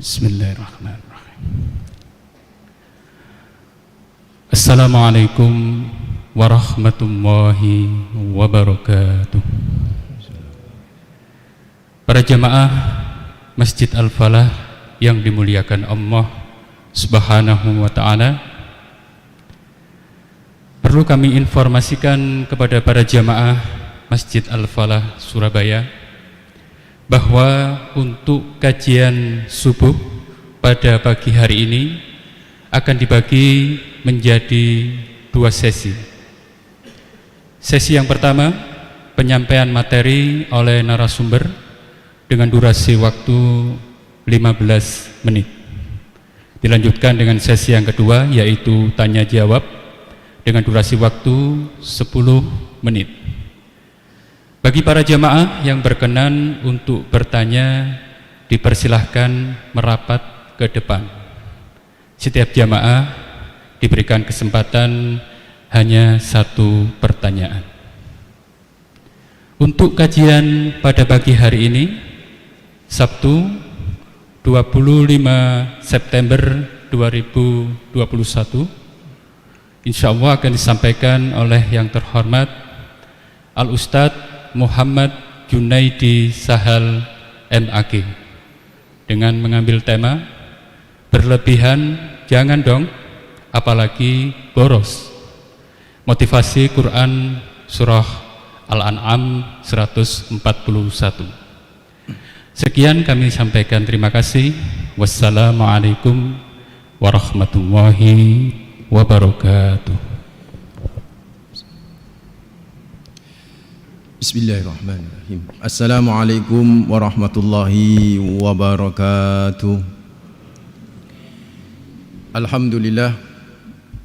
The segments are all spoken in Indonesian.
Bismillahirrahmanirrahim. Assalamualaikum warahmatullahi wabarakatuh. Para jamaah Masjid Al-Falah yang dimuliakan Allah Subhanahu wa ta'ala, perlu kami informasikan kepada para jamaah Masjid Al-Falah Surabaya bahwa untuk kajian subuh pada pagi hari ini akan dibagi menjadi dua sesi. Sesi yang pertama, penyampaian materi oleh narasumber dengan durasi waktu 15 menit. Dilanjutkan dengan sesi yang kedua, yaitu tanya jawab dengan durasi waktu 10 menit. Bagi para jamaah yang berkenan untuk bertanya, dipersilahkan merapat ke depan. Setiap jamaah diberikan kesempatan hanya satu pertanyaan. Untuk kajian pada pagi hari ini, Sabtu 25 September 2021, insya Allah akan disampaikan oleh yang terhormat Al-Ustadz Muhammad Junaidi Sahal MAG dengan mengambil tema berlebihan jangan dong, apalagi boros. Motivasi Quran Surah Al-An'am 141. Sekian kami sampaikan, terima kasih. Wassalamualaikum warahmatullahi wabarakatuh. Bismillahirrahmanirrahim. Assalamualaikum warahmatullahi wabarakatuh. Alhamdulillah,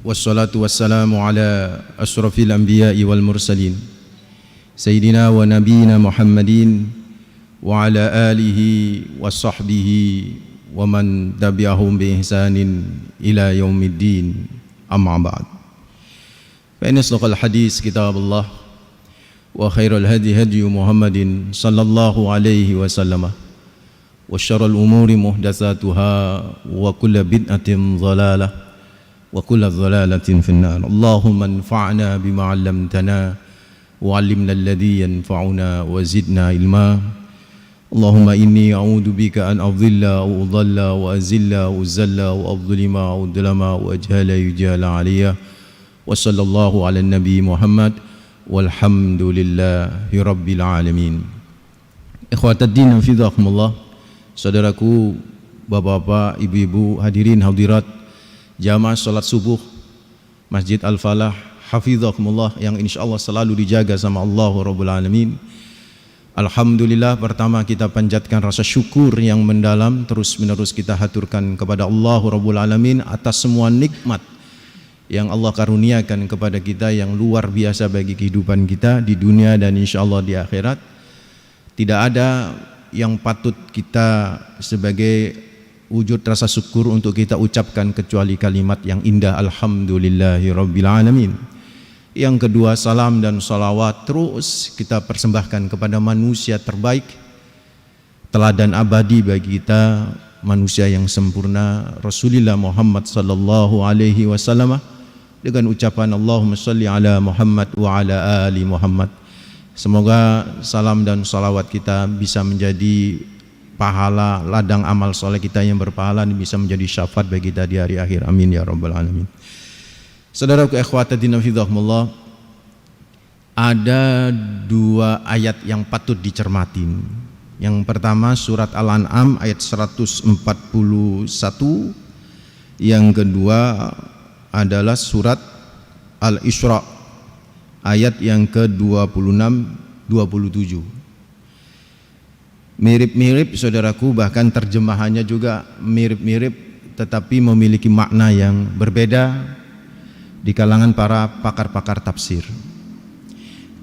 wassalatu wassalamu ala ashrafil anbiya'i wal mursalin, Sayyidina wa nabiyina Muhammadin wa ala alihi wa sahbihi wa man tabi'ahum bi ihsanin ila yaumiddin, amma ba'd. Fa inna asdaqal hadis kitabullah wa khairul hadi hadi Muhammadin sallallahu alaihi wasallam wa syarrul umuri muhdatsatuha wa kullu bid'atin dhalalah wa kullu dhalalatin finnar. Allahumma anfa'na bima 'allamtana wa 'allimna alladhi yanfa'una wa zidna ilma. Allahumma inni a'udzu bika an adhilla wa udhalla wa azilla wa uzalla wa adhlima wa udlama wa ajhala yujala 'alayya. Wa sallallahu ala nabi Muhammad walhamdulillahi rabbil alamin. Ikhwataddin hafizakumullah, saudaraku, bapak-bapak, ibu-ibu, hadirin hadirat jamaah salat subuh Masjid Al-Falah hafizakumullah yang insyaallah selalu dijaga sama Allah rabbul alamin. Alhamdulillah, pertama kita panjatkan rasa syukur yang mendalam, terus menerus kita haturkan kepada Allah rabbul alamin atas semua nikmat yang Allah karuniakan kepada kita yang luar biasa bagi kehidupan kita di dunia dan insyaallah di akhirat. Tidak ada yang patut kita sebagai wujud rasa syukur untuk kita ucapkan kecuali kalimat yang indah, alhamdulillahi rabbil alamin. Yang kedua, salam dan salawat terus kita persembahkan kepada manusia terbaik, teladan abadi bagi kita, manusia yang sempurna, Rasulullah Muhammad sallallahu alaihi wasallam, dengan ucapan Allahumma sholli ala Muhammad wa ala ali Muhammad. Semoga salam dan salawat kita bisa menjadi pahala, ladang amal soleh kita yang berpahala, bisa menjadi syafaat bagi kita di hari akhir. Amin ya rabbal alamin. Saudaraku ikhwataddin fillah, ada dua ayat yang patut dicermatin. Yang pertama surat Al-An'am ayat 141, yang kedua adalah surat Al-Isra ayat yang ke-26 27. Mirip-mirip saudaraku, bahkan terjemahannya juga mirip-mirip, tetapi memiliki makna yang berbeda di kalangan para pakar-pakar tafsir.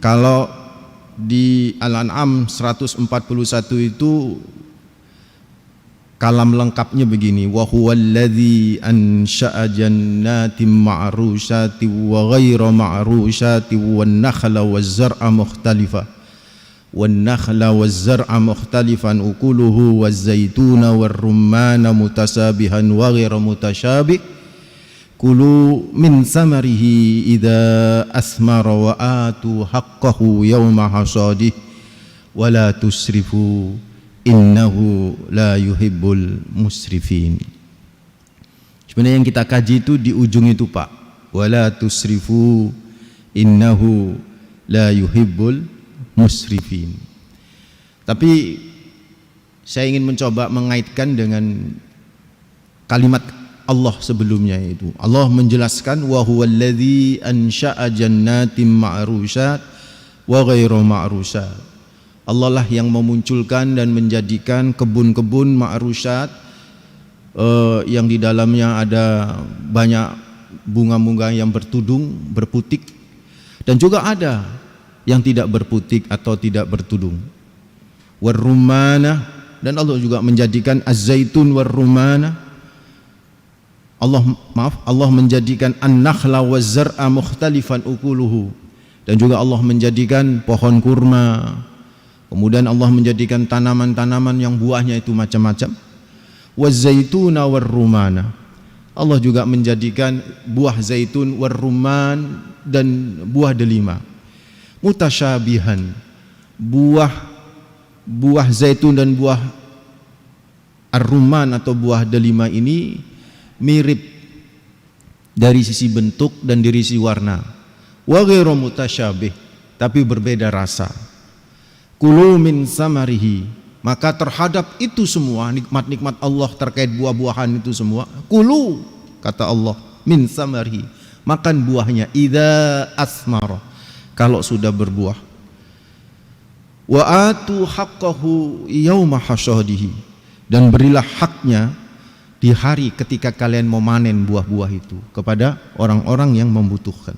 Kalau di Al-An'am 141 itu kalam lengkapnya begini: wa huwallazi ansha'a jannatin ma'rusyati wa ghairu ma'rusyati wan nakhla waz zar'a mukhtalifa والنخل والزرع مختلفا أكله والزيتون والرمان متشابها وغير متشابه كلوا من ثمره إذا أثمر وآتوا حقه يوم حصاده ولا تسرفوا إنه لا يحب المسرفين. Sebenarnya yang kita kaji itu di ujung itu Pak, wala tusrifu innahu la yuhibbul musrifin. Tapi saya ingin mencoba mengaitkan dengan kalimat Allah sebelumnya, itu Allah menjelaskan wa huwallazi ansha'a jannatin ma'rushat wa ghairu ma'rushat. Allah lah yang memunculkan dan menjadikan kebun-kebun ma'rushat yang di dalamnya ada banyak bunga-bunga yang bertudung, berputik, dan juga ada yang tidak berputik atau tidak bertudung. Warrumana, dan Allah juga menjadikan az-zaitun warrumana. Allah menjadikan an-nakhla waz-zar'a mukhtalifan ukuluhu, dan juga Allah menjadikan pohon kurma. Kemudian Allah menjadikan tanaman-tanaman yang buahnya itu macam-macam. Waz-zaituna warrumana, Allah juga menjadikan buah zaitun warruman dan buah delima. Mutasyabihan, buah zaitun dan buah ar-rumman atau buah delima ini mirip dari sisi bentuk dan dari sisi warna. Wa ghairu mutasyabih, tapi berbeda rasa. Kulu min samarihi, maka terhadap itu semua nikmat-nikmat Allah terkait buah-buahan itu semua, kulu, kata Allah, min samarihi, makan buahnya, idza asmara, kalau sudah berbuah. Wa atu haqqahu yauma hasadihi, dan berilah haknya di hari ketika kalian memanen buah-buah itu kepada orang-orang yang membutuhkan.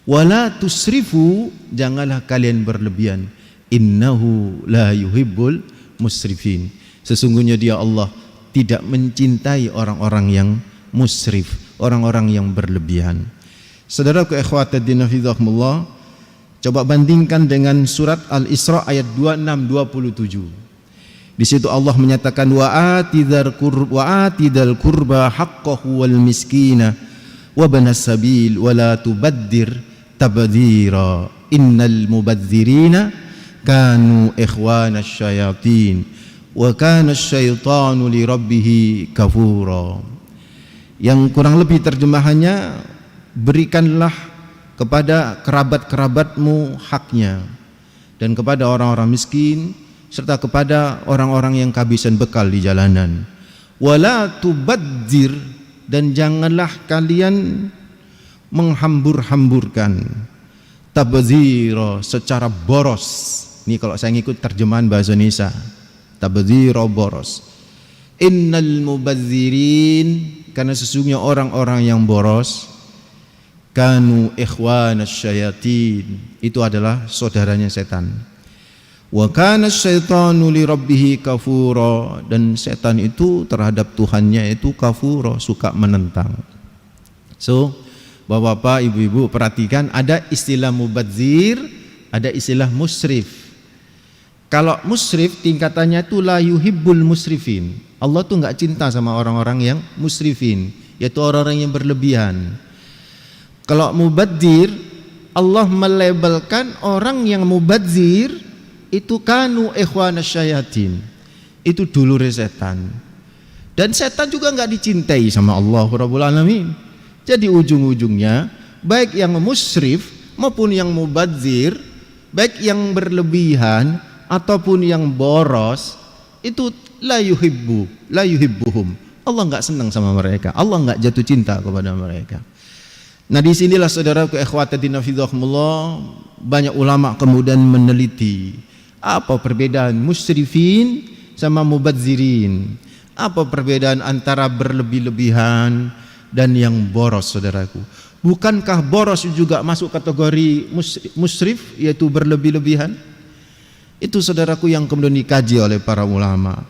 Wala tusrifu, janganlah kalian berlebihan, innahu la yuhibbul musrifin, sesungguhnya dia Allah tidak mencintai orang-orang yang musrif, orang-orang yang berlebihan. Saudaraku ikhwatiddin hafizahumullah, coba bandingkan dengan surat Al-Isra ayat 26-27. Di situ Allah menyatakan wa atidal qurba haqqahu wal miskina wa banas sabil wa la tubaddir tabdhira innal mubadzirina kanu ikhwanas syayatin wa kana syaitanu li rabbih kafura. Yang kurang lebih terjemahannya, berikanlah kepada kerabat-kerabatmu haknya, dan kepada orang-orang miskin, serta kepada orang-orang yang kehabisan bekal di jalanan. Wala tubadzir, dan janganlah kalian menghambur-hamburkan, tabdzira, secara boros. Ini kalau saya ngikut terjemahan bahasa Indonesia, tabdzira, boros. Innal mubadzirin, karena sesungguhnya orang-orang yang boros, kanu ikhwanas syayatin, itu adalah saudaranya setan. Wa kana syaitanu li rabbih kafura, dan setan itu terhadap Tuhannya itu kafura, suka menentang. So, Bapak-bapak, ibu-ibu, perhatikan, ada istilah mubadzir, ada istilah musrif. Kalau musrif tingkatannya itu la yuhibbul musrifin. Allah tuh enggak cinta sama orang-orang yang musrifin, yaitu orang-orang yang berlebihan. Kalau mubadzir, Allah melabelkan orang yang mubadzir itu kanu ikhwanas syayatin, itu dulure setan. Dan setan juga enggak dicintai sama Allah Rabbul Alamin. Jadi ujung-ujungnya baik yang musrif maupun yang mubadzir, baik yang berlebihan ataupun yang boros, itu la yuhibbuhum. Allah enggak senang sama mereka, Allah enggak jatuh cinta kepada mereka. Nah, disinilah saudaraku ikhwatiddin hafizahumullah, banyak ulama kemudian meneliti apa perbedaan musrifin sama mubadzirin, apa perbedaan antara berlebih-lebihan dan yang boros, saudaraku. Bukankah boros juga masuk kategori musrif, yaitu berlebih-lebihan? Itu saudaraku yang kemudian dikaji oleh para ulama.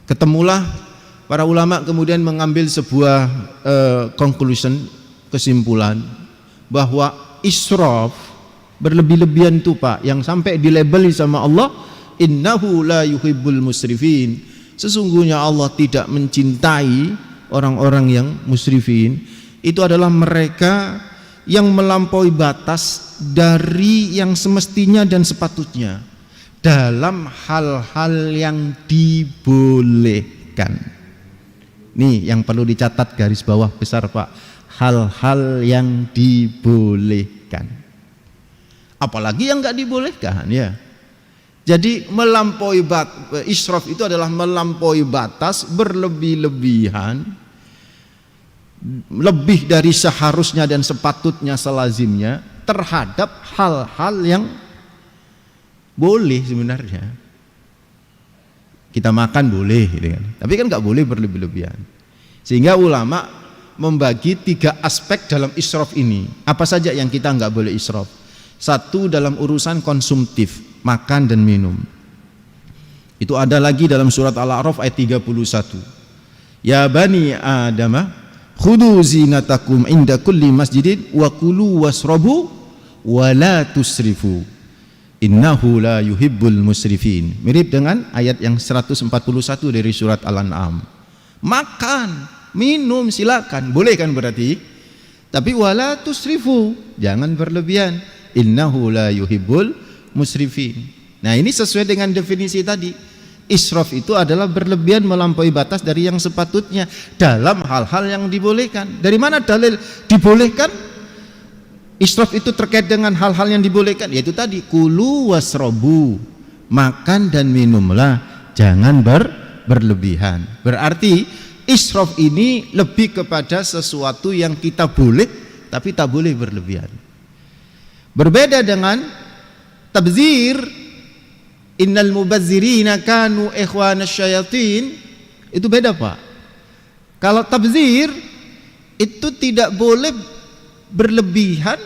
Ketemulah para ulama kemudian mengambil sebuah kesimpulan bahwa israf berlebih-lebihan tuh Pak, yang sampai dilabeli sama Allah, innahu la yuhibbul musrifin. Sesungguhnya Allah tidak mencintai orang-orang yang musrifin. Itu adalah mereka yang melampaui batas dari yang semestinya dan sepatutnya dalam hal-hal yang dibolehkan. Nih yang perlu dicatat garis bawah besar Pak, hal-hal yang dibolehkan. Apalagi yang nggak dibolehkan ya. Jadi melampaui batas, israf itu adalah melampaui batas, berlebih-lebihan, lebih dari seharusnya dan sepatutnya selazimnya terhadap hal-hal yang boleh sebenarnya. Kita makan boleh gitu kan, tapi kan nggak boleh berlebih-lebihan. Sehingga ulama membagi 3 aspek dalam israf ini. Apa saja yang kita nggak boleh israf? 1 dalam urusan konsumtif, makan dan minum. Itu ada lagi dalam surat Al-A'raf ayat 31. Ya bani Adama khudhu zinatakum inda kulli masjidin wa kulu wasrabu wa la tusrifu innahu la yuhibbul musrifin. Mirip dengan ayat yang 141 dari surat Al-An'am. Makan, minum silakan, boleh kan berarti? Tapi wala tusrifu, jangan berlebihan. Innahu la yuhibbul musrifin. Nah, ini sesuai dengan definisi tadi. Israf itu adalah berlebihan melampaui batas dari yang sepatutnya dalam hal-hal yang dibolehkan. Dari mana dalil dibolehkan? Israf itu terkait dengan hal-hal yang dibolehkan, yaitu tadi kulu wasrobu, makan dan minumlah, jangan berlebihan. Berarti israf ini lebih kepada sesuatu yang kita boleh tapi tak boleh berlebihan. Berbeda dengan tabzir, innal mubazzirina kanu ikhwanas syayatin, itu beda Pak. Kalau tabzir itu tidak boleh berlebihan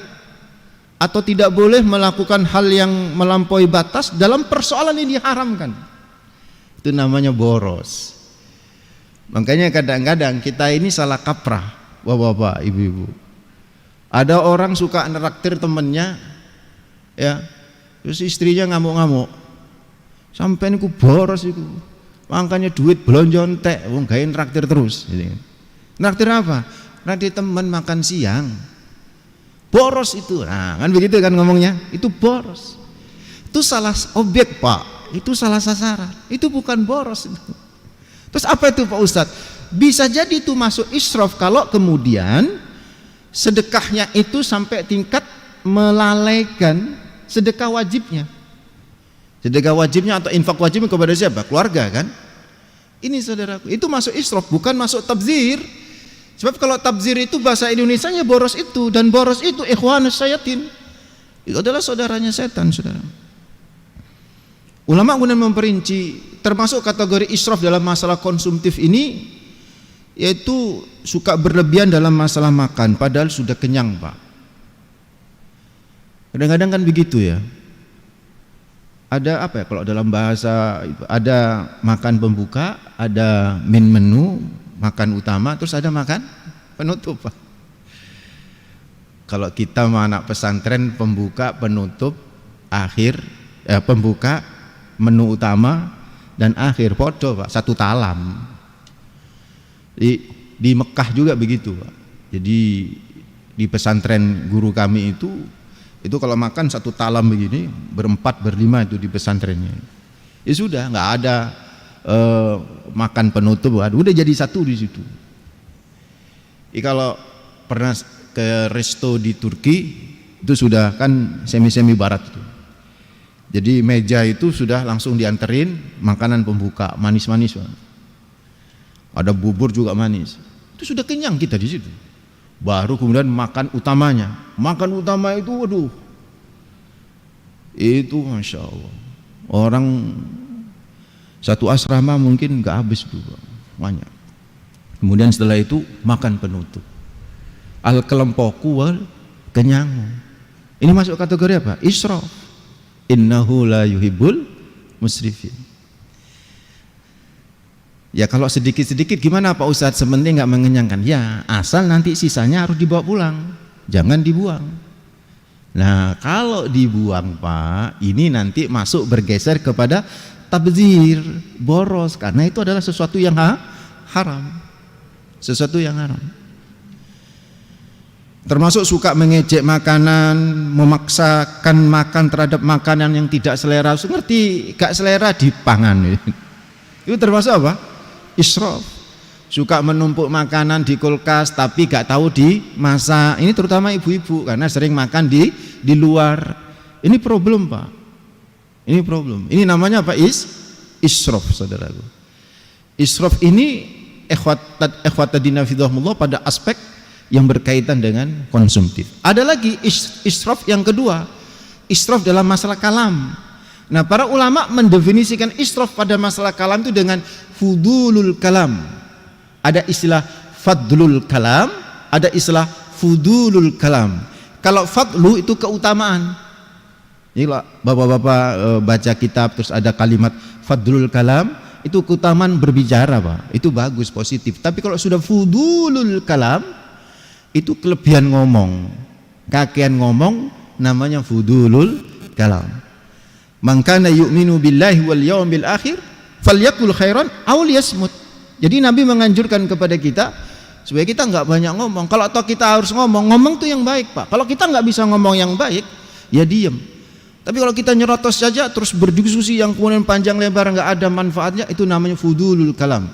atau tidak boleh melakukan hal yang melampaui batas dalam persoalan yang diharamkan. Itu namanya boros. Makanya kadang-kadang kita ini salah kaprah, bapak-bapak, ibu-ibu. Ada orang suka neraktir temennya, ya, terus istrinya ngamuk-ngamuk. Sampai niku boros iku. Makanya duit belanja entek, wong gawe neraktir terus. Neraktir apa? Neraktir teman makan siang. Boros itu. Nah, kan begitu kan ngomongnya. Itu boros. Itu salah objek, Pak. Itu salah sasaran. Itu bukan boros itu. Terus apa itu Pak Ustadz? Bisa jadi itu masuk israf kalau kemudian sedekahnya itu sampai tingkat melalaikan sedekah wajibnya. Sedekah wajibnya atau infak wajibnya kepada siapa? Keluarga kan? Ini saudaraku, itu masuk israf, bukan masuk tabzir. Sebab kalau tabzir itu bahasa Indonesianya boros itu, dan boros itu ikhwanus syayatin. Itu adalah saudaranya setan, saudara. Ulama kemudian memperinci termasuk kategori israf dalam masalah konsumtif ini, yaitu suka berlebihan dalam masalah makan padahal sudah kenyang, Pak. Kadang-kadang kan begitu ya. Ada apa ya kalau dalam bahasa, ada makan pembuka, ada min menu, makan utama, terus ada makan penutup, Pak. Kalau kita mau anak pesantren, pembuka, penutup, akhir, pembuka, menu utama dan akhir, podo, Pak, satu talam. Di Mekah juga begitu, Pak. Jadi di pesantren guru kami itu kalau makan satu talam begini, berempat berlima itu di pesantrennya. Ya sudah, nggak ada makan penutup, udah jadi satu di situ. Kalau pernah ke resto di Turki itu sudah kan semi barat itu. Jadi meja itu sudah langsung dianterin makanan pembuka manis-manis, Pak. Ada bubur juga manis. Itu sudah kenyang kita di situ. Baru kemudian makan utamanya. Makan utama itu, waduh, itu masya Allah. Orang satu asrama mungkin nggak habis dulu, banyak. Kemudian setelah itu makan penutup. Al kelempoku wal kenyang. Ini masuk kategori apa? Israf. Innahu la yuhibbul musrifin. Ya kalau sedikit-sedikit gimana Pak Ustadz, sementing nggak mengenyangkan. Ya asal nanti sisanya harus dibawa pulang, jangan dibuang. Nah, kalau dibuang Pak, ini nanti masuk bergeser kepada tabdzir, boros, karena itu adalah sesuatu yang haram. Sesuatu yang haram. Termasuk suka mengejek makanan, memaksakan makan terhadap makanan yang tidak selera. Ngerti gak selera dipangan. Itu termasuk apa? Israf. Suka menumpuk makanan di kulkas tapi gak tahu dimasak. Ini terutama ibu-ibu karena sering makan di luar. Ini problem Pak. Ini problem. Ini namanya apa? Israf, saudaraku. Israf ini ikhwatadina fidhahumullah pada aspek yang berkaitan dengan konsumtif. Ada lagi israf yang kedua, israf dalam masalah kalam. Nah, para ulama mendefinisikan israf pada masalah kalam itu dengan fudulul kalam. Ada istilah fadlul kalam, ada istilah fudulul kalam. Kalau fadlu itu keutamaan. Jadi bapak-bapak baca kitab terus ada kalimat fadlul kalam, itu keutamaan berbicara Pak. Itu bagus, positif. Tapi kalau sudah fudulul kalam, itu kelebihan ngomong. Kakean ngomong namanya fudulul kalam. Man kana yu'minu billahi wal yawmil akhir falyakul khairan aw liyasmut. Jadi Nabi menganjurkan kepada kita supaya kita nggak banyak ngomong. Kalau toh kita harus ngomong tuh yang baik Pak. Kalau kita nggak bisa ngomong yang baik, ya diem. Tapi kalau kita nyerotos saja terus berdiskusi yang kemudian panjang lebar nggak ada manfaatnya, itu namanya fudulul kalam.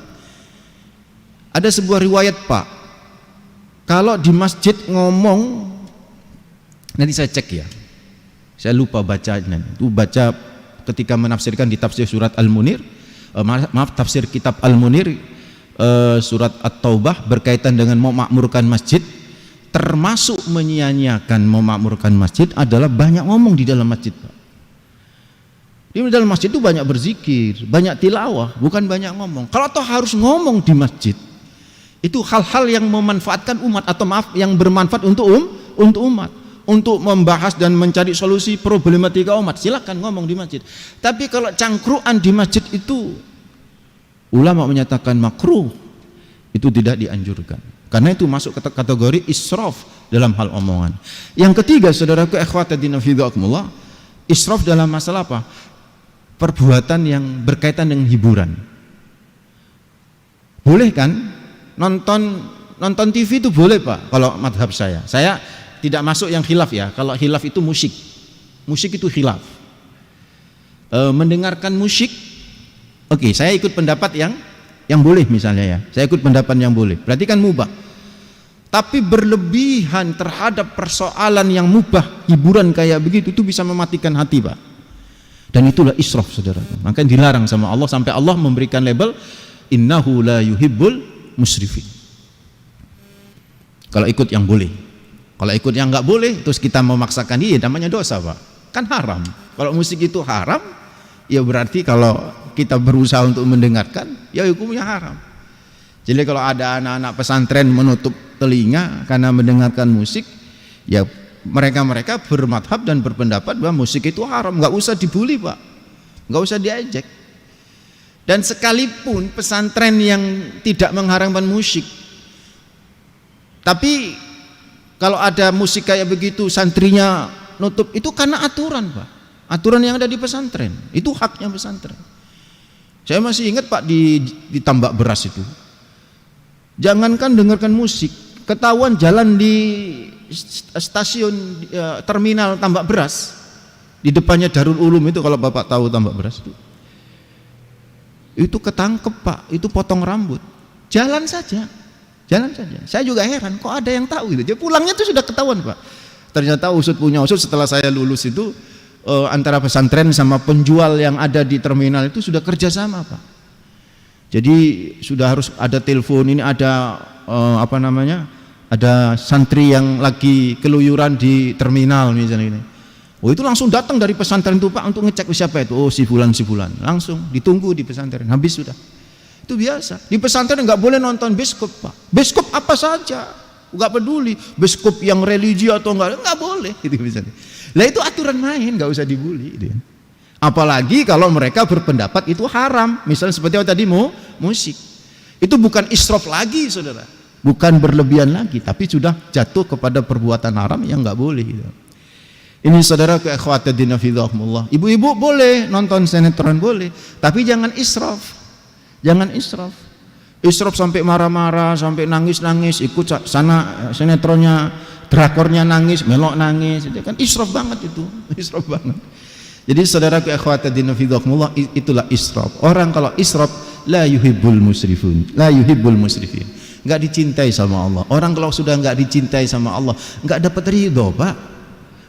Ada sebuah riwayat Pak, kalau di masjid ngomong, nanti saya cek ya, saya lupa bacanya. Itu baca ketika menafsirkan di tafsir surat Al-Munir, tafsir kitab Al-Munir, surat At-Taubah berkaitan dengan memakmurkan masjid. Termasuk menyia-nyiakan memakmurkan masjid adalah banyak ngomong di dalam masjid Pak. Di dalam masjid itu banyak berzikir, banyak tilawah, bukan banyak ngomong. Kalau toh harus ngomong di masjid, itu hal-hal yang memanfaatkan umat, atau maaf, yang bermanfaat untuk umat, untuk membahas dan mencari solusi problematika umat, silakan ngomong di masjid. Tapi kalau cangkruan di masjid itu ulama menyatakan makruh, itu tidak dianjurkan. Karena itu masuk ke kategori israf dalam hal omongan. Yang ketiga, saudaraku ikhwatadina fidhakumullah, israf dalam masalah apa? Perbuatan yang berkaitan dengan hiburan. Boleh kan? Nonton TV itu boleh Pak, kalau madhab saya. Saya tidak masuk yang khilaf ya. Kalau khilaf itu musik. Musik itu khilaf. Mendengarkan musik, oke, saya ikut pendapat yang boleh misalnya ya. Saya ikut pendapat yang boleh. Berarti kan mubah. Tapi berlebihan terhadap persoalan yang mubah, hiburan kayak begitu, itu bisa mematikan hati Pak. Dan itulah israf saudara. Maka dilarang sama Allah, sampai Allah memberikan label innahu la yuhibbul musrifin. Kalau ikut yang boleh. Kalau ikut yang nggak boleh, terus kita memaksakan dia, namanya dosa Pak. Kan haram. Kalau musik itu haram, ya berarti kalau kita berusaha untuk mendengarkan, ya hukumnya haram. Jadi kalau ada anak-anak pesantren menutup telinga karena mendengarkan musik, ya mereka bermadhab dan berpendapat bahwa musik itu haram, nggak usah dibully Pak, nggak usah diajak. Dan sekalipun pesantren yang tidak mengharamkan musik, tapi kalau ada musik kayak begitu santrinya nutup, itu karena aturan Pak, aturan yang ada di pesantren, itu haknya pesantren. Saya masih ingat Pak di Tambak Beras itu, jangankan dengarkan musik, ketahuan jalan di stasiun terminal Tambak Beras, di depannya Darul Ulum itu, kalau Bapak tahu Tambak Beras itu ketangkep Pak, itu potong rambut, jalan saja. Saya juga heran, kok ada yang tahu gitu. Jadi pulangnya itu sudah ketahuan Pak. Ternyata usut punya usut, setelah saya lulus itu antara pesantren sama penjual yang ada di terminal itu sudah kerjasama Pak. Jadi sudah harus ada telepon, ini ada ada santri yang lagi keluyuran di terminal misalnya ini. Oh itu langsung datang dari pesantren itu Pak untuk ngecek siapa itu. Oh si fulan, langsung ditunggu di pesantren, habis sudah. Itu biasa. Di pesantren nggak boleh nonton bioskop Pak. Bioskop apa saja, nggak peduli. Bioskop yang religi atau nggak boleh. Gitu misalnya. Lah itu aturan main, nggak usah dibully. Gitu. Apalagi kalau mereka berpendapat itu haram, misalnya seperti yang tadi musik. Itu bukan israf lagi saudara, bukan berlebihan lagi, tapi sudah jatuh kepada perbuatan haram yang nggak boleh gitu. Ini saudara ikhwatiddin fillah. Ibu-ibu boleh nonton sinetron boleh, tapi jangan israf. Jangan israf. Israf sampai marah-marah, sampai nangis-nangis, ikut sana sinetronnya, drakornya nangis, melok nangis. Itu kan israf banget itu. Israf banget. Jadi saudaraku ikhwatiddin fillah, itulah israf. Orang kalau israf la yuhibbul musrifin. Enggak dicintai sama Allah. Orang kalau sudah enggak dicintai sama Allah, enggak dapat ridho, Pak.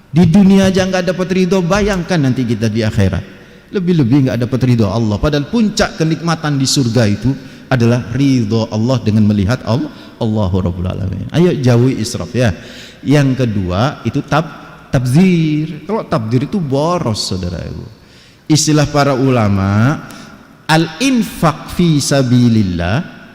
Di dunia aja enggak dapat ridho, bayangkan nanti kita di akhirat. Lebih-lebih enggak dapat ridho Allah. Padahal puncak kenikmatan di surga itu adalah ridho Allah dengan melihat Allah, Allahu Rabbul Alamin. Ayo jauhi israf ya. Yang kedua itu tabzir. Kalau tabzir itu boros, saudara ibu. Istilah para ulama, al-infaq fi sabilillah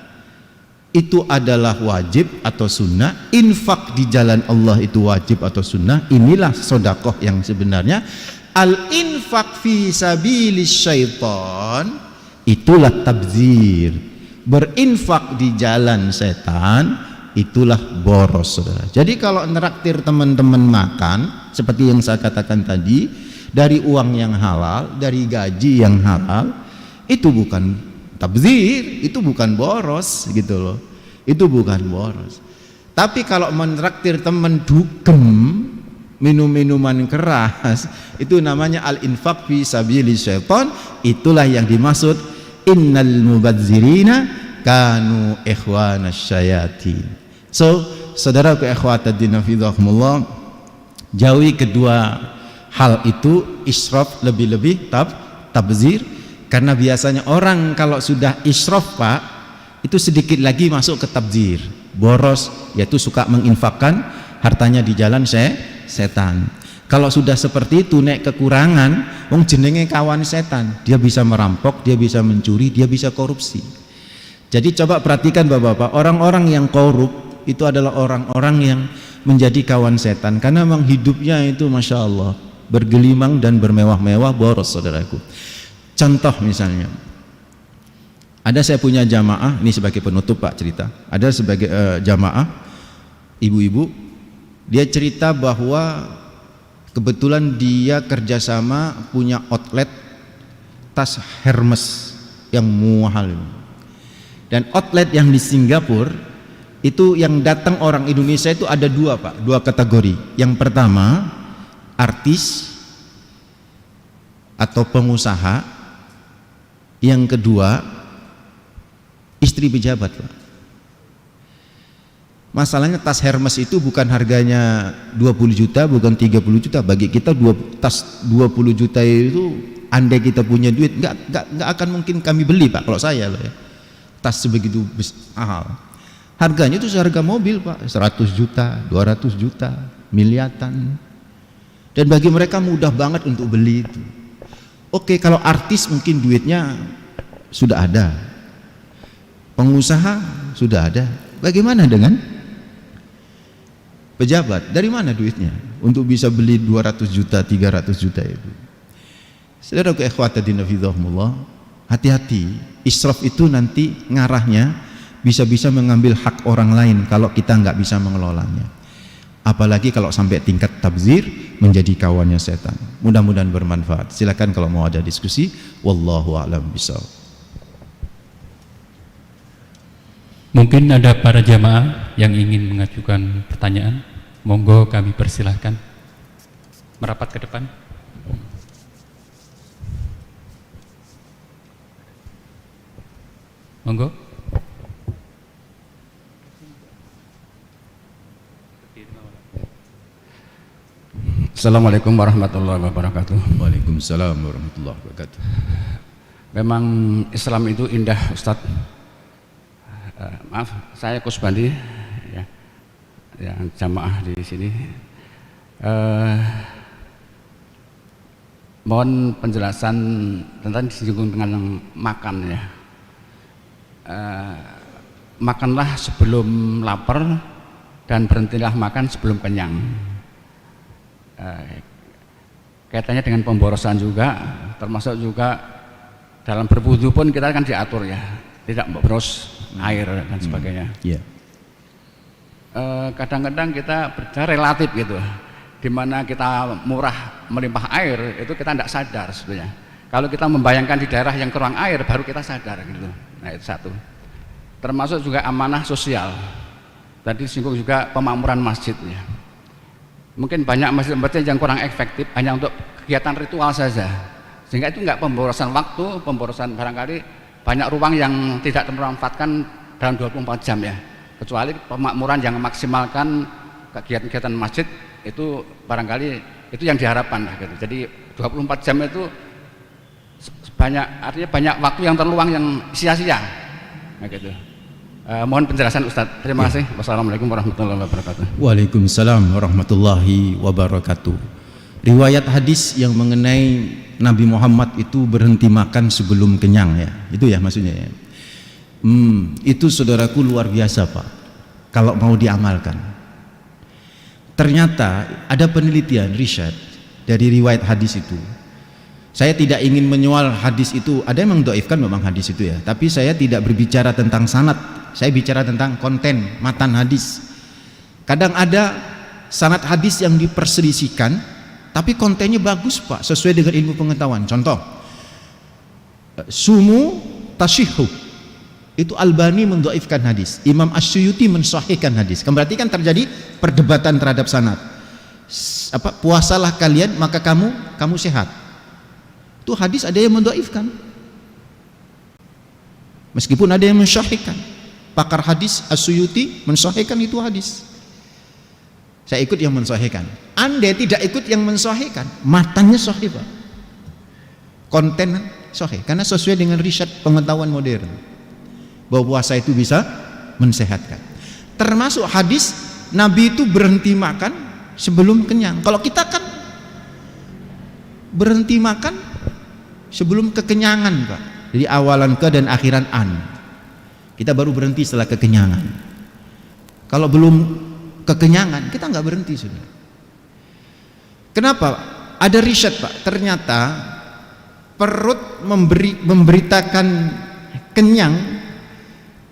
itu adalah wajib atau sunnah. Infak di jalan Allah itu wajib atau sunnah. Inilah sedekah yang sebenarnya. Al-infaq fi sabilis syaitan itulah tabzir. Berinfak di jalan setan itulah boros, saudara. Jadi kalau neraktir teman-teman makan seperti yang saya katakan tadi, dari uang yang halal, dari gaji yang halal, itu bukan tabzir, itu bukan boros gitu loh. Itu bukan boros. Tapi kalau menraktir teman dugem, minum-minuman keras, itu namanya al-infaq fi sabilis syaitan. Itulah yang dimaksud innal mubadzirina kanu ikhwanas syayatin. So, saudaraku ikhwatiddin fillah, jauhi kedua hal itu, israf lebih-lebih, tabzir. Karena biasanya orang kalau sudah israf, Pak, itu sedikit lagi masuk ke tabzir, boros, yaitu suka menginfakkan hartanya di jalan setan. Kalau sudah seperti itu, nek kekurangan, wong jenenge kawan setan, dia bisa merampok, dia bisa mencuri, dia bisa korupsi. Jadi coba perhatikan Bapak-bapak, orang-orang yang korup itu adalah orang-orang yang menjadi kawan setan, karena memang hidupnya itu Masya Allah bergelimang dan bermewah-mewah, boros, saudaraku. Contoh misalnya, ada saya punya jamaah, ini sebagai penutup Pak cerita, ada sebagai jamaah ibu-ibu, dia cerita bahwa kebetulan dia kerjasama punya outlet tas Hermes yang mahal, dan outlet yang di Singapura itu yang datang orang Indonesia itu ada dua, Pak, dua kategori. Yang pertama artis atau pengusaha, yang kedua istri pejabat, Pak. Masalahnya tas Hermes itu bukan harganya 20 juta, bukan 30 juta. Bagi kita tas 20 juta itu, andai kita punya duit, nggak akan mungkin kami beli, Pak. Kalau saya loh ya, tas sebegitu mahal. Harganya itu seharga mobil, Pak, 100 juta, 200 juta, miliatan. Dan bagi mereka mudah banget untuk beli itu. Oke, kalau artis mungkin duitnya sudah ada, pengusaha sudah ada. Bagaimana dengan pejabat? Dari mana duitnya untuk bisa beli 200 juta, 300 juta itu? Saudaraku ikhwatiddin fillah, hati-hati, israf itu nanti ngarahnya bisa-bisa mengambil hak orang lain kalau kita nggak bisa mengelolanya. Apalagi kalau sampai tingkat tabzir, menjadi kawannya setan. Mudah-mudahan bermanfaat. Silakan kalau mau ada diskusi. Wallahu a'lam bishawab. Mungkin ada para jamaah yang ingin mengajukan pertanyaan. Monggo kami persilahkan merapat ke depan. Monggo. Assalamualaikum warahmatullahi wabarakatuh. Waalaikumsalam warahmatullahi wabarakatuh. Memang Islam itu indah, Ustadz. Maaf, saya Kusbandi, ya, yang jamaah di sini. Mohon penjelasan tentang disinggung dengan makan, ya. Makanlah sebelum lapar dan berhentilah makan sebelum kenyang. Kaitannya dengan pemborosan juga, termasuk juga dalam berwudu pun kita kan diatur, ya, tidak boros air dan sebagainya. Yeah. Kadang-kadang kita berbicara relatif gitu, di mana kita murah melimpah air itu kita tidak sadar sebenarnya. Kalau kita membayangkan di daerah yang kurang air baru kita sadar gitu. Nah itu satu. Termasuk juga amanah sosial. Tadi disinggung juga pemakmuran masjid ya. Mungkin banyak masjid-masjid yang kurang efektif hanya untuk kegiatan ritual saja. Sehingga itu enggak pemborosan waktu, pemborosan barangkali banyak ruang yang tidak termanfaatkan dalam 24 jam ya. Kecuali pemakmuran yang memaksimalkan kegiatan-kegiatan masjid itu barangkali itu yang diharapkan lah gitu. Jadi 24 jam itu artinya banyak waktu yang terluang yang sia-sia. Nah gitu. Mohon penjelasan Ustadz. Terima kasih. Wassalamualaikum warahmatullahi wabarakatuh. Waalaikumsalam warahmatullahi wabarakatuh. Riwayat hadis yang mengenai Nabi Muhammad itu berhenti makan sebelum kenyang ya. Itu ya maksudnya ya. Itu saudaraku luar biasa Pak. Kalau mau diamalkan. Ternyata ada penelitian riset dari riwayat hadis itu. Saya tidak ingin menyoal hadis itu, ada yang mendhaifkan memang hadis itu ya, tapi saya tidak berbicara tentang sanad, saya bicara tentang konten matan hadis. Kadang ada sanad hadis yang diperselisihkan, tapi kontennya bagus Pak, sesuai dengan ilmu pengetahuan. Contoh, sumu tashihu, itu Albani mendhaifkan hadis, Imam Asyuyuti mensahihkan hadis. Berarti kan terjadi perdebatan terhadap sanad. Puasalah kalian maka kamu sehat. Itu hadis ada yang mendhaifkan, meskipun ada yang mensahihkan. Pakar hadis Asyuyuti mensahihkan itu hadis. Saya ikut yang mensahihkan. Anda tidak ikut yang mensahihkan, matanya sahih Pak, konten sahih, karena sesuai dengan riset pengetahuan modern bahwa puasa itu bisa mensehatkan. Termasuk hadis Nabi itu berhenti makan sebelum kenyang. Kalau kita kan berhenti makan sebelum kekenyangan Pak. Jadi awalan ke dan akhiran an. Kita baru berhenti setelah kekenyangan. Kalau belum kekenyangan kita nggak berhenti sudah. Kenapa? Ada riset Pak. Ternyata perut memberitakan kenyang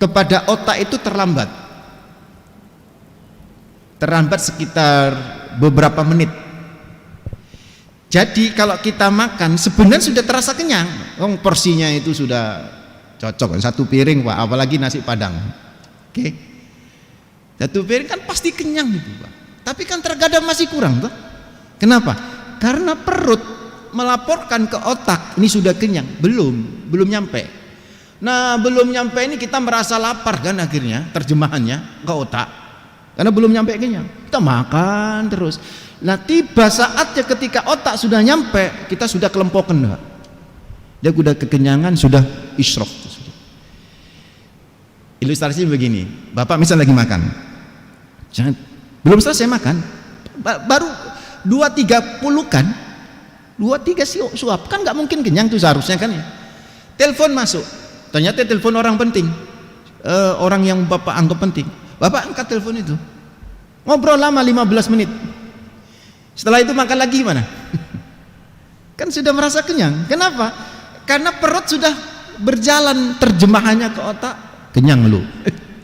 kepada otak itu terlambat. Terlambat sekitar beberapa menit. Jadi kalau kita makan sebenarnya sudah terasa kenyang. Porsinya itu sudah cocok, satu piring Pak, apalagi nasi padang. Oke. Satu piring kan pasti kenyang gitu Pak. Tapi kan terkadang masih kurang Pak. Kenapa? Karena perut melaporkan ke otak ini sudah kenyang, belum nyampe. Nah, belum nyampe ini kita merasa lapar kan akhirnya terjemahannya ke otak. Karena belum nyampe kenyang. Kita makan terus. Nah tiba saatnya ketika otak sudah nyampe, kita sudah kelempokan Pak. Dia sudah kekenyangan, sudah isyraf. Ilustrasinya begini, Bapak misal lagi makan, belum selesai makan, baru 2-3 pulukan, 2-3 suap, kan nggak mungkin kenyang tuh seharusnya kan ya. Telepon masuk, ternyata telepon orang penting, orang yang Bapak anggap penting. Bapak angkat telepon itu, ngobrol lama 15 menit. Setelah itu makan lagi gimana? Kan sudah merasa kenyang. Kenapa? Karena perut sudah berjalan terjemahannya ke otak, kenyang lu.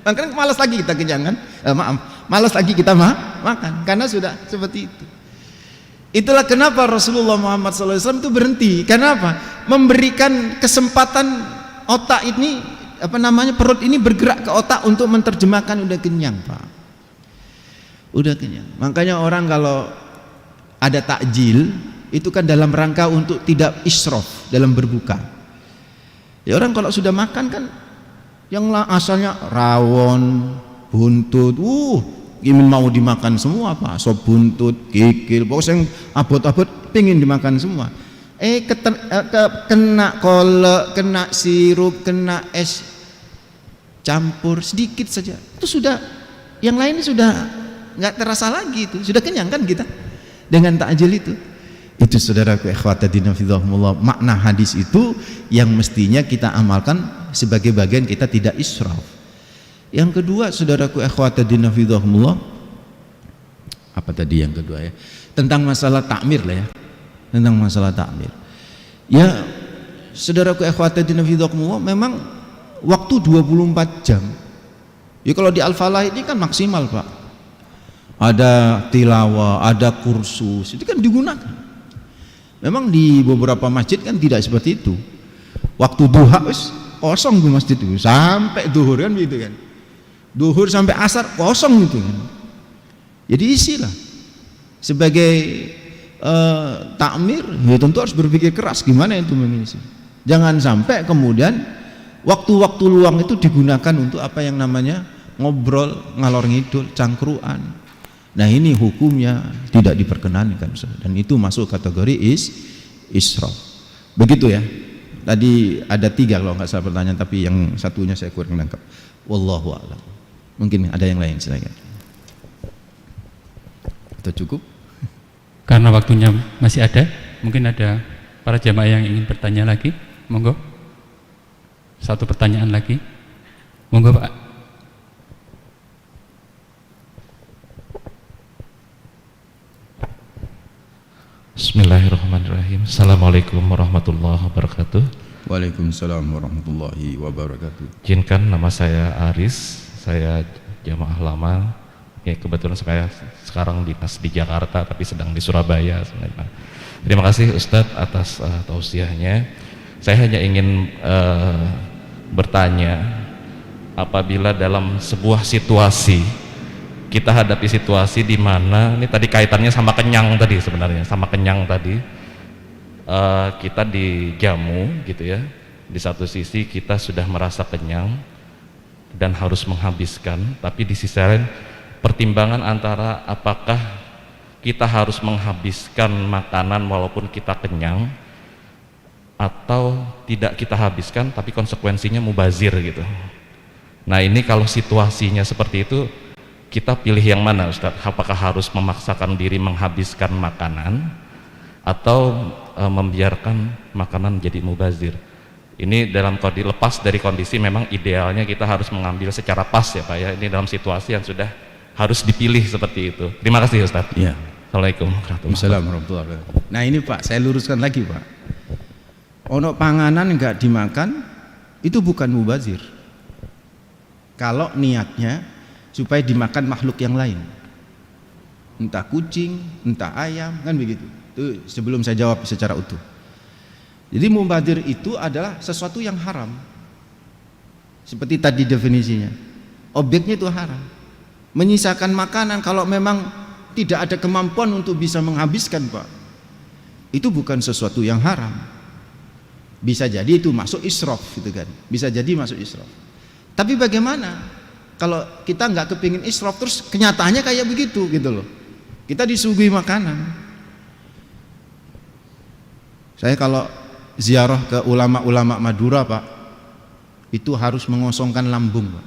Makanya malas lagi kita kenyang kan? Malas lagi kita makan karena sudah seperti itu. Itulah kenapa Rasulullah Muhammad SAW itu berhenti. Kenapa? Memberikan kesempatan otak ini, perut ini bergerak ke otak untuk menerjemahkan udah kenyang Pak. Udah kenyang. Makanya orang kalau ada takjil itu kan dalam rangka untuk tidak israf dalam berbuka. Ya orang kalau sudah makan kan yang asalnya rawon, buntut, ingin mau dimakan semua Pak, sop buntut, kikil, pokoknya yang abot-abot pingin dimakan semua. Kena kolak, kena sirup, kena es campur sedikit saja, itu sudah, yang lain sudah nggak terasa lagi, itu sudah kenyang kan kita dengan takjil itu. Itu saudaraku ikhwatadina fidhahumullah, makna hadis itu yang mestinya kita amalkan sebagai bagian kita tidak israf. Yang kedua saudaraku ikhwatadina fidhahumullah, apa tadi yang kedua ya, tentang masalah takmir lah ya, tentang masalah takmir ya saudaraku ikhwatadina fidhahumullah. Memang waktu 24 jam ya, kalau di Al-Falah ini kan maksimal Pak, ada tilawah, ada kursus, itu kan digunakan. Memang di beberapa masjid kan tidak seperti itu. Waktu duha kosong di masjid itu sampai duhur kan begitu kan. Duhur sampai asar kosong gitu kan. Jadi isilah sebagai takmir, ya tentu harus berpikir keras gimana itu mengisi. Jangan sampai kemudian waktu-waktu luang itu digunakan untuk apa yang namanya ngobrol, ngalor ngidul, cangkruan. Nah ini hukumnya tidak diperkenankan, dan itu masuk kategori israf. Begitu ya. Tadi ada 3 kalau nggak salah pertanyaan, tapi yang satunya saya kurang nangkap. Wallahu a'lam. Mungkin ada yang lain, silakan. Atau cukup? Karena waktunya masih ada, mungkin ada para jamaah yang ingin bertanya lagi. Monggo. Satu pertanyaan lagi. Monggo Pak. Bismillahirrahmanirrahim. Assalamualaikum warahmatullahi wabarakatuh. Waalaikumsalam warahmatullahi wabarakatuh. Izinkan, nama saya Aris, saya jamaah lama. Ya, kebetulan saya sekarang dinas di Jakarta tapi sedang di Surabaya sebenarnya. Terima kasih Ustadz atas tausiahnya. Saya hanya ingin bertanya, apabila dalam sebuah situasi kita hadapi situasi di mana, ini tadi kaitannya sama kenyang tadi, sebenarnya sama kenyang tadi, kita dijamu gitu ya, di satu sisi kita sudah merasa kenyang dan harus menghabiskan, tapi di sisi lain pertimbangan antara apakah kita harus menghabiskan makanan walaupun kita kenyang atau tidak kita habiskan tapi konsekuensinya mubazir gitu. Nah ini kalau situasinya seperti itu, kita pilih yang mana Ustadz? Apakah harus memaksakan diri menghabiskan makanan atau membiarkan makanan jadi mubazir? Ini dalam kondisi lepas dari kondisi memang idealnya kita harus mengambil secara pas ya Pak ya. Ini dalam situasi yang sudah harus dipilih seperti itu. Terima kasih Ustadz. Ya. Assalamualaikum warahmatullahi wabarakatuh. Nah ini Pak, saya luruskan lagi Pak. Ono panganan enggak dimakan itu bukan mubazir. Kalau niatnya supaya dimakan makhluk yang lain, entah kucing, entah ayam, kan begitu. Itu sebelum saya jawab secara utuh. Jadi mubazir itu adalah sesuatu yang haram. Seperti tadi definisinya, objeknya itu haram. Menyisakan makanan kalau memang tidak ada kemampuan untuk bisa menghabiskan Pak, itu bukan sesuatu yang haram. Bisa jadi itu masuk israf gitu kan, bisa jadi masuk israf. Tapi bagaimana kalau kita nggak kepingin israf, terus kenyataannya kayak begitu gitu loh. Kita disuguhi makanan. Saya kalau ziarah ke ulama-ulama Madura Pak, itu harus mengosongkan lambung Pak.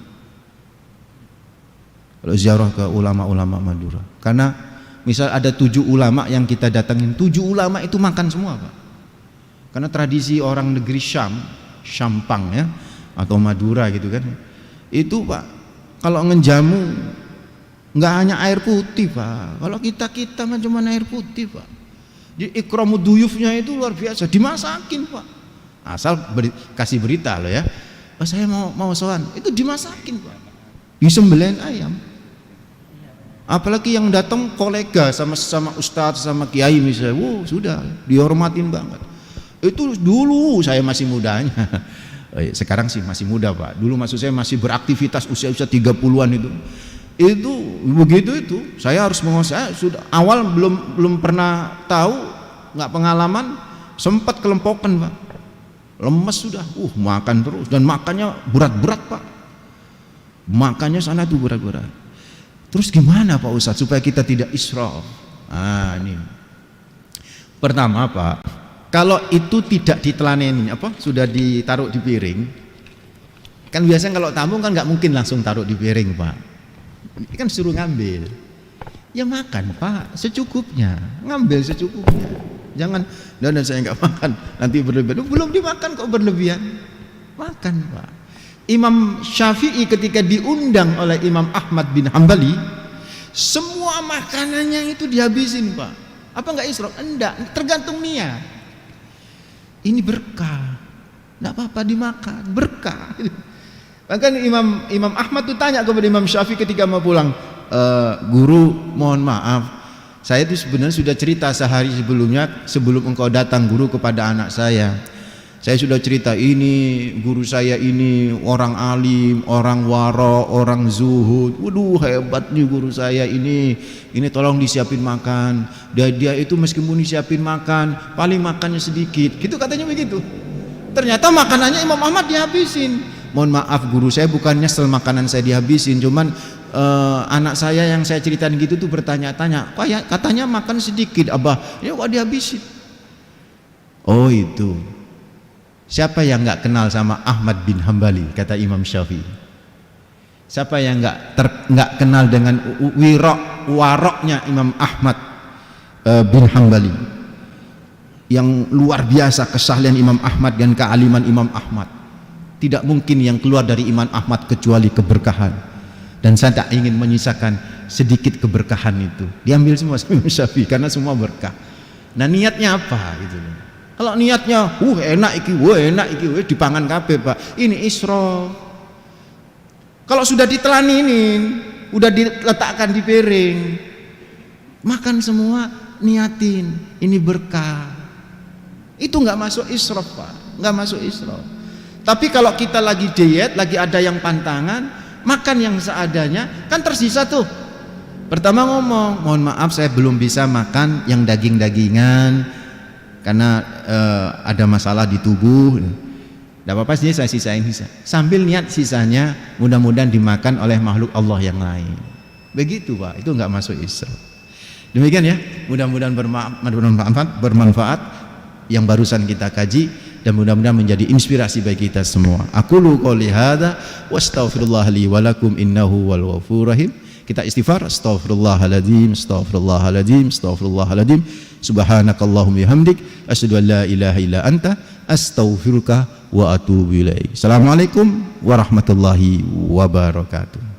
Kalau ziarah ke ulama-ulama Madura, karena misal ada 7 ulama yang kita datangin, 7 ulama itu makan semua Pak. Karena tradisi orang negeri Syampang ya, atau Madura gitu kan, itu Pak kalau ngejamu nggak hanya air putih Pak. Kalau kita mah cuma air putih Pak. Jadi ikramud duyufnya itu luar biasa, dimasakin Pak. Asal kasih berita loh ya. Oh, saya mau sowan, itu dimasakin Pak. Disembelih ayam. Apalagi yang datang kolega sama ustadz sama kiai misalnya, sudah dihormatin banget. Itu dulu saya masih mudanya. Sekarang sih masih muda Pak. Dulu maksud saya masih beraktivitas usia 30-an itu. Itu begitu itu. Saya harus saya sudah awal belum pernah tahu, nggak pengalaman, sempat kelempokan Pak. Lemes sudah. Makan terus dan makannya berat-berat Pak. Makannya sana tuh berat-berat. Terus gimana Pak Ustadz supaya kita tidak israf? Ini. Pertama Pak, kalau itu tidak ditelaneni, sudah ditaruh di piring, kan biasanya kalau tamu kan nggak mungkin langsung taruh di piring Pak. Ini kan suruh ngambil, ya makan Pak secukupnya, ngambil secukupnya. Jangan, dan saya nggak makan, nanti berlebihan. Belum dimakan kok berlebihan, makan Pak. Imam Syafi'i ketika diundang oleh Imam Ahmad bin Hambali, semua makanannya itu dihabisin Pak. Apa nggak israf? Enggak, tergantung niat. Ini berkah, nggak apa-apa dimakan, berkah. Bahkan Imam Ahmad tuh tanya kepada Imam Syafi'i ketika mau pulang, guru mohon maaf, saya itu sebenarnya sudah cerita sehari sebelumnya, sebelum engkau datang guru, kepada anak saya sudah cerita, ini guru saya ini orang alim, orang waro, orang zuhud, waduh hebat nih guru saya ini tolong disiapin makan, dia itu meskipun disiapin makan paling makannya sedikit gitu, katanya begitu. Ternyata makanannya Imam Ahmad dihabisin. Mohon maaf guru, saya bukan nyesel makanan saya dihabisin, cuman anak saya yang saya ceritain gitu tuh bertanya-tanya, kok ya katanya makan sedikit abah, ya kok dihabisin. Oh itu, siapa yang nggak kenal sama Ahmad bin Hambali, kata Imam Syafi'i. Siapa yang nggak kenal dengan waroknya Imam Ahmad bin Hambali, yang luar biasa kesahlian Imam Ahmad dan kealiman Imam Ahmad. Tidak mungkin yang keluar dari Imam Ahmad kecuali keberkahan, dan saya tak ingin menyisakan sedikit keberkahan itu, diambil semua sama Imam Syafi'i karena semua berkah. Nah niatnya apa gitu. Kalau niatnya enak iki dipangan kabeh Pak, ini israf. Kalau sudah ditelaninin, udah diletakkan di piring, makan semua, niatin ini berkah, itu nggak masuk israf Pak, nggak masuk israf. Tapi kalau kita lagi diet, lagi ada yang pantangan, makan yang seadanya, kan tersisa tuh. Pertama ngomong, mohon maaf saya belum bisa makan yang daging-dagingan karena ada masalah di tubuh. Tidak apa-apa sih, saya sisain sambil niat sisanya mudah-mudahan dimakan oleh makhluk Allah yang lain. Begitu Pak, itu nggak masuk israf. Demikian ya, mudah-mudahan bermanfaat yang barusan kita kaji, dan mudah-mudahan menjadi inspirasi bagi kita semua. Aqulu qouli hadza wa astaghfirullah li wa lakum innahu wal ghafurur rahim. Kita istighfar, astaghfirullahaladzim, astaghfirullahaladzim, astaghfirullahaladzim. Subhanakallahumma bihamdik, asyhadu an la ilaha illa anta, astaghfiruka wa atubu ilaik. Assalamualaikum warahmatullahi wabarakatuh.